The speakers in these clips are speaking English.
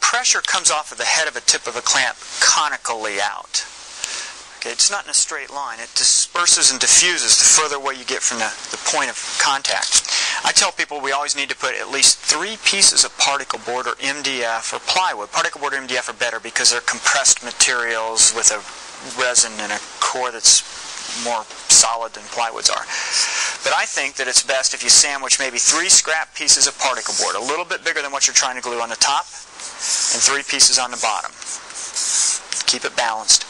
pressure comes off of the head of a tip of a clamp conically out. Okay, it's not in a straight line. It disperses and diffuses the further away you get from the point of contact. I tell people we always need to put at least 3 pieces of particle board or MDF or plywood. Particle board or MDF are better because they're compressed materials with a resin and a core that's more solid than plywoods are. But I think that it's best if you sandwich maybe 3 scrap pieces of particle board, a little bit bigger than what you're trying to glue on the top, and 3 pieces on the bottom. Keep it balanced.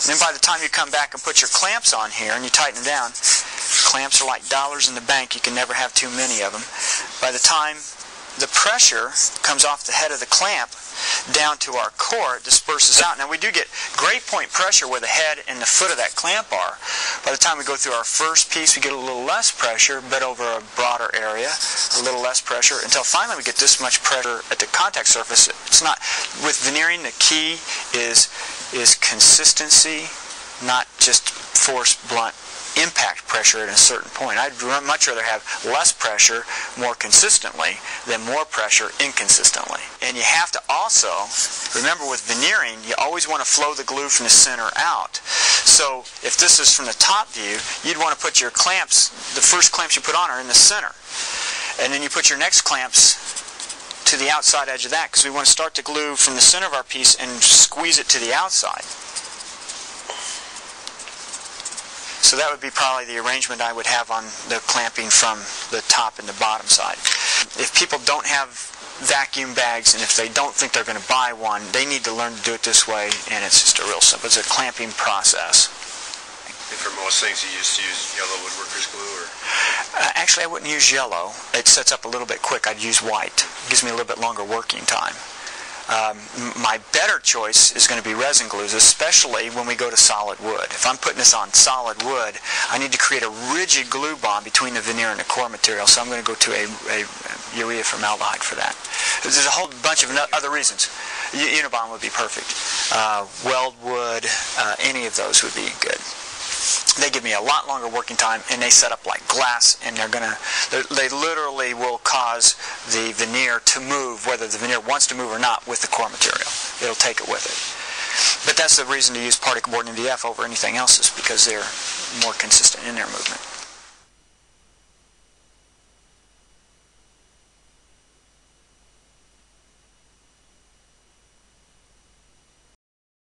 And then by the time you come back and put your clamps on here and you tighten them down, clamps are like dollars in the bank. You can never have too many of them. By the time the pressure comes off the head of the clamp down to our core, it disperses out. Now we do get great point pressure where the head and the foot of that clamp are. By the time we go through our first piece, we get a little less pressure, but over a broader area, a little less pressure, until finally we get this much pressure at the contact surface. It's not, with veneering, the key is consistency, not just force, blunt impact pressure at a certain point. I'd much rather have less pressure more consistently than more pressure inconsistently. And you have to also, remember with veneering, you always want to flow the glue from the center out. So if this is from the top view, you'd want to put your clamps, the first clamps you put on are in the center. And then you put your next clamps to the outside edge of that, because we want to start the glue from the center of our piece and squeeze it to the outside. So that would be probably the arrangement I would have on the clamping from the top and the bottom side. If people don't have vacuum bags, and if they don't think they're going to buy one, they need to learn to do it this way, and it's just a real simple, it's a clamping process. And for most things you just use yellow woodworker's glue? Or? Actually, I wouldn't use yellow. It sets up a little bit quick. I'd use white. It gives me a little bit longer working time. My better choice is going to be resin glues, especially when we go to solid wood. If I'm putting this on solid wood, I need to create a rigid glue bond between the veneer and the core material, so I'm going to go to a urea formaldehyde for that. There's a whole bunch of other reasons. Unibond would be perfect. Weld wood, any of those would be good. They give me a lot longer working time, and they set up like glass, and they literally will cause the veneer to move, whether the veneer wants to move or not, with the core material. It'll take it with it. But that's the reason to use particle board and MDF over anything else, is because they're more consistent in their movement.